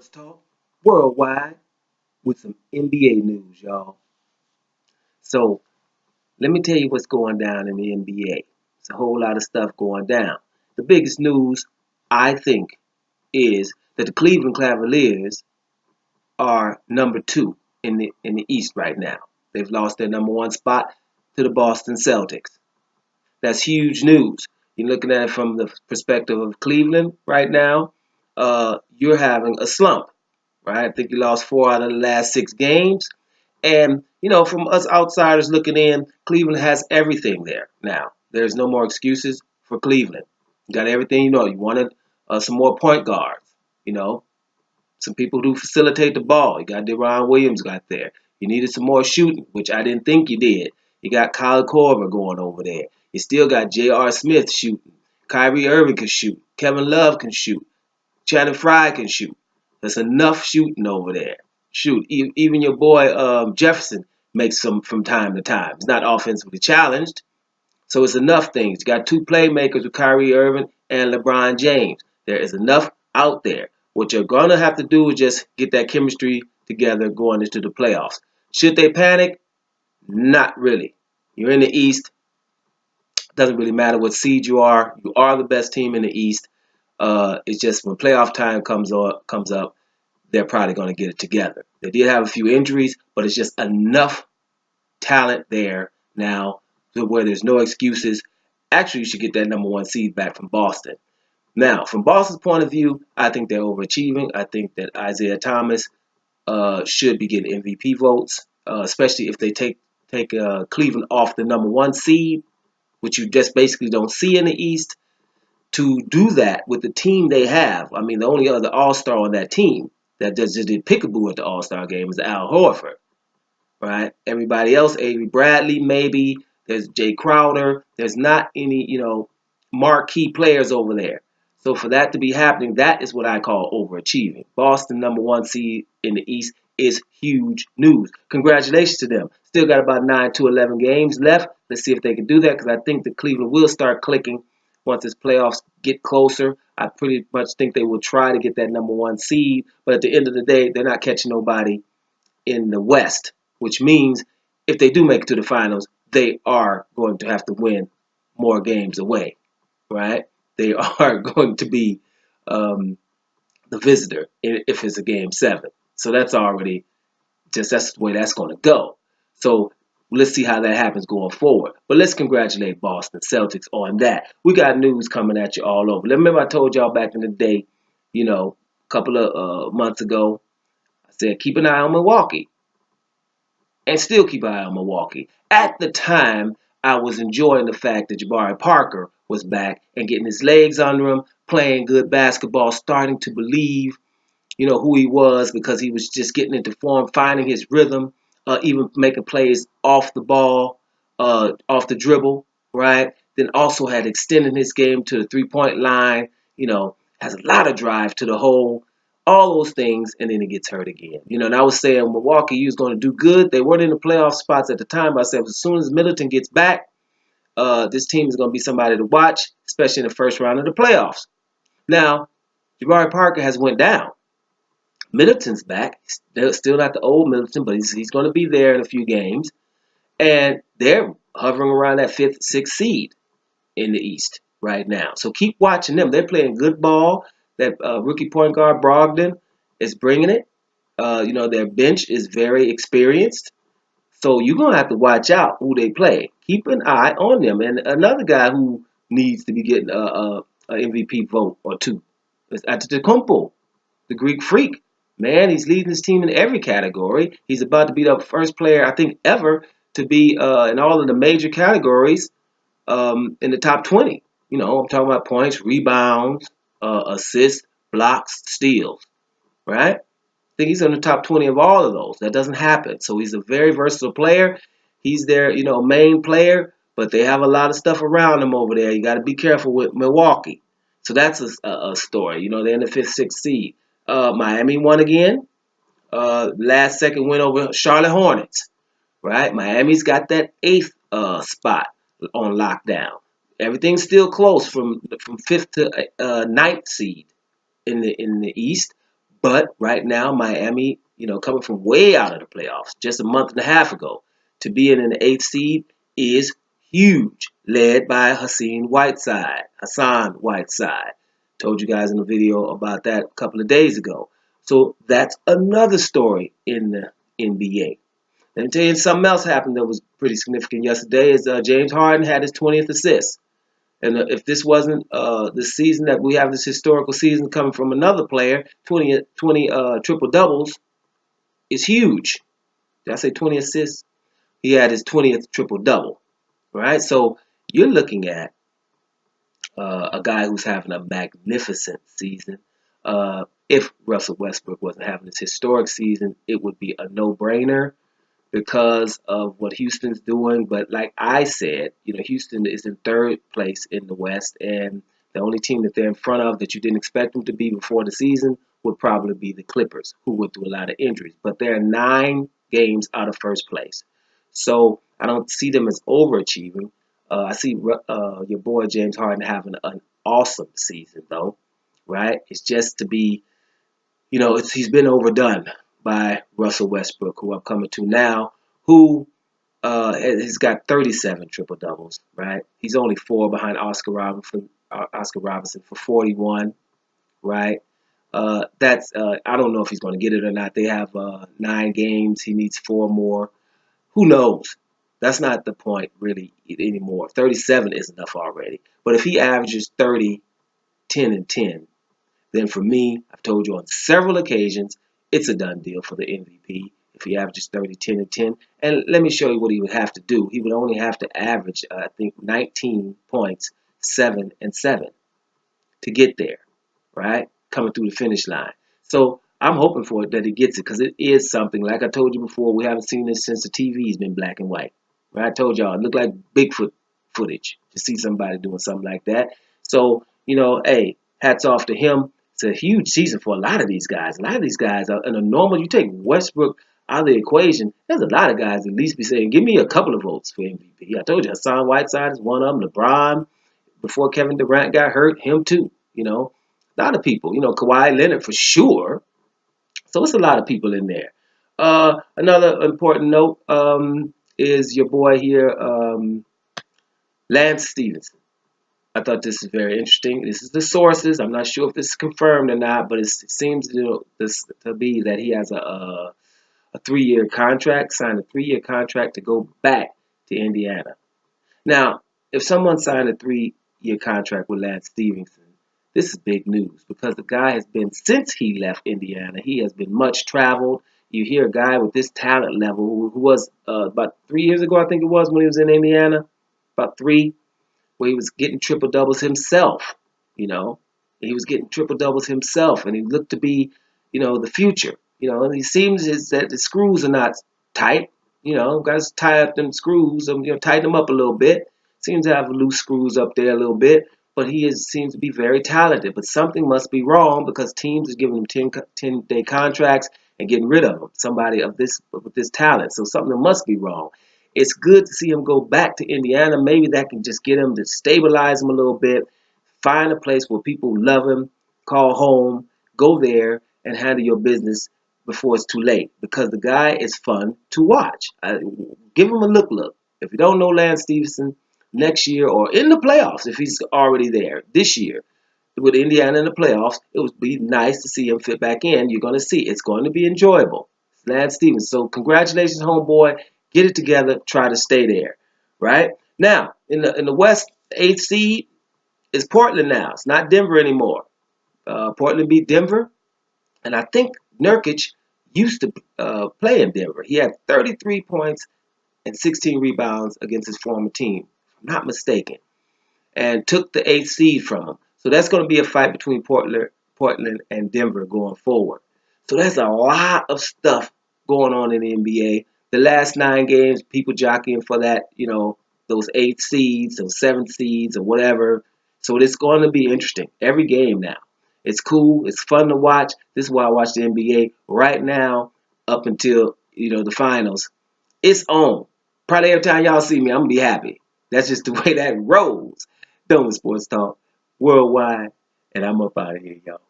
Sports Talk worldwide with some NBA news, y'all. So let me tell you what's going down in the NBA. It's a whole lot of stuff going down. The biggest news, I think, is that the Cleveland Cavaliers are number 2 in the East right now. They've lost their number 1 spot to the Boston Celtics. That's huge news. You're looking at it from the perspective of Cleveland right now. You're having a slump, right? I think you lost 4 out of the last 6 games. And, from us outsiders looking in, Cleveland has everything there now. There's no more excuses for Cleveland. You got everything you wanted some more point guards, you know, some people who facilitate the ball. You got Deron Williams got there. You needed some more shooting, which I didn't think you did. You got Kyle Korver going over there. You still got J.R. Smith shooting. Kyrie Irving can shoot. Kevin Love can shoot. Channing Frye can shoot. There's enough shooting over there. Shoot, even your boy Jefferson makes some from time to time. He's not offensively challenged, so it's enough things. You got 2 playmakers with Kyrie Irving and LeBron James. There is enough out there. What you're going to have to do is just get that chemistry together going into the playoffs. Should they panic? Not really. You're in the East. Doesn't really matter what seed you are. You are the best team in the East. It's just when playoff time comes up, they're probably going to get it together. They did have a few injuries, but it's just enough talent there now to where there's no excuses. Actually, you should get that number 1 seed back from Boston. Now, from Boston's point of view, I think they're overachieving. I think that Isaiah Thomas should be getting MVP votes, especially if they take Cleveland off the number 1 seed, which you just basically don't see in the East. To do that with the team they have, I mean, the only other All-Star on that team that just did pickaboo at the All-Star game is Al Horford, right? Everybody else, Avery Bradley, maybe. There's Jay Crowder. There's not any, marquee players over there. So for that to be happening, that is what I call overachieving. Boston, number 1 seed in the East, is huge news. Congratulations to them. Still got about 9 to 11 games left. Let's see if they can do that, because I think that Cleveland will start clicking once this playoffs get closer. I pretty much think they will try to get that number 1 seed, but at the end of the day, they're not catching nobody in the West, which means if they do make it to the finals, they are going to have to win more games away, right? They are going to be the visitor if it's a game 7. So that's already that's the way that's going to go. So let's see how that happens going forward. But let's congratulate Boston Celtics on that. We got news coming at you all over. Remember I told y'all back in the day, a couple of months ago, I said keep an eye on Milwaukee. And still keep an eye on Milwaukee. At the time, I was enjoying the fact that Jabari Parker was back and getting his legs under him, playing good basketball, starting to believe who he was, because he was just getting into form, finding his rhythm, even making plays off the ball, off the dribble, right? Then also had extended his game to the three-point line, has a lot of drive to the hole, all those things, and then he gets hurt again. And I was saying Milwaukee, he was going to do good. They weren't in the playoff spots at the time, but I said as soon as Middleton gets back, this team is going to be somebody to watch, especially in the first round of the playoffs. Now, Jabari Parker has went down. Middleton's back. Still not the old Middleton, but he's going to be there in a few games. And they're hovering around that 5th, 6th seed in the East right now. So keep watching them. They're playing good ball. That rookie point guard, Brogdon, is bringing it. Their bench is very experienced. So you're going to have to watch out who they play. Keep an eye on them. And another guy who needs to be getting a MVP vote or 2 is Antetokounmpo, the Greek freak. Man, he's leading his team in every category. He's about to be the first player, I think, ever to be in all of the major categories in the top 20. I'm talking about points, rebounds, assists, blocks, steals, right? I think he's in the top 20 of all of those. That doesn't happen. So he's a very versatile player. He's their, main player, but they have a lot of stuff around him over there. You got to be careful with Milwaukee. So that's a story. They're in the 5th, 6th seed. Miami won again. Last second win over Charlotte Hornets. Right? Miami's got that 8th spot on lockdown. Everything's still close from 5th to 9th seed in the East. But right now, Miami, coming from way out of the playoffs just a month and a half ago, to be in an eighth seed is huge, led by Hassan Whiteside. Told you guys in a video about that a couple of days ago. So that's another story in the NBA. Let me tell you something else happened that was pretty significant yesterday is James Harden had his 20th assist. And if this wasn't the season that we have, this historical season coming from another player, 20 triple doubles is huge. Did I say 20 assists? He had his 20th triple double, right? So you're looking at a guy who's having a magnificent season. If Russell Westbrook wasn't having this historic season, it would be a no-brainer because of what Houston's doing. But like I said, Houston is in third place in the West, and the only team that they're in front of that you didn't expect them to be before the season would probably be the Clippers, who went through a lot of injuries. But they're 9 games out of first place. So I don't see them as overachieving. I see your boy James Harden having an awesome season, though, right? It's just to be, he's been overdone by Russell Westbrook, who I'm coming to now, who has got 37 triple doubles, right? He's only 4 behind Oscar Robinson for 41, right? I don't know if he's going to get it or not. They have 9 games. He needs 4 more. Who knows? That's not the point really anymore. 37 is enough already. But if he averages 30, 10, and 10, then for me, I've told you on several occasions, it's a done deal for the MVP if he averages 30, 10, and 10. And let me show you what he would have to do. He would only have to average, I think, 19 points, 7 and 7 to get there, right? Coming through the finish line. So I'm hoping for it that he gets it because it is something. Like I told you before, we haven't seen this since the TV's been black and white. Right? I told y'all it looked like Bigfoot footage to see somebody doing something like that. So, hey, hats off to him. It's a huge season for a lot of these guys. A lot of these guys are in a normal. You take Westbrook out of the equation, there's a lot of guys at least be saying, give me a couple of votes for MVP. I told you, Hassan Whiteside is one of them. LeBron, before Kevin Durant got hurt, him too. A lot of people. Kawhi Leonard for sure. So it's a lot of people in there. Another important note is your boy here, Lance Stevenson. I thought this is very interesting. This is the sources. I'm not sure if this is confirmed or not, but it seems to be that he has a 3-year contract, signed a 3-year contract to go back to Indiana. Now, if someone signed a 3-year contract with Lance Stevenson, this is big news because the guy has been, since he left Indiana, he has been much traveled. You hear a guy with this talent level who was about 3 years ago, I think it was, when he was in Indiana, about 3, where he was getting triple doubles himself, He was getting triple doubles himself, and he looked to be, the future. And he seems that the screws are not tight. Guys tie up them screws, tighten them up a little bit. Seems to have loose screws up there a little bit, but seems to be very talented. But something must be wrong because teams are giving him 10-day contracts and getting rid of him. Somebody with this talent. So something must be wrong. It's good to see him go back to Indiana. Maybe that can just get him to stabilize him a little bit, find a place where people love him, call home, go there, and handle your business before it's too late. Because the guy is fun to watch. Give him a look. If you don't know Lance Stevenson, next year or in the playoffs, if he's already there this year, with Indiana in the playoffs, it would be nice to see him fit back in. You're going to see. It's going to be enjoyable. It's Lance Stevenson. So congratulations, homeboy. Get it together. Try to stay there. Right? Now, in the West, the 8th seed is Portland now. It's not Denver anymore. Portland beat Denver. And I think Nurkic used to play in Denver. He had 33 points and 16 rebounds against his former team, if I'm not mistaken, and took the 8th seed from him. So that's going to be a fight between Portland and Denver going forward. So there's a lot of stuff going on in the NBA. The last 9 games, people jockeying for that, those 8 seeds, those 7 seeds, or whatever. So it's going to be interesting. Every game now. It's cool. It's fun to watch. This is why I watch the NBA right now up until, the finals. It's on. Probably every time y'all see me, I'm going to be happy. That's just the way that rolls. Done with Sports Talk Worldwide, and I'm up out of here, y'all.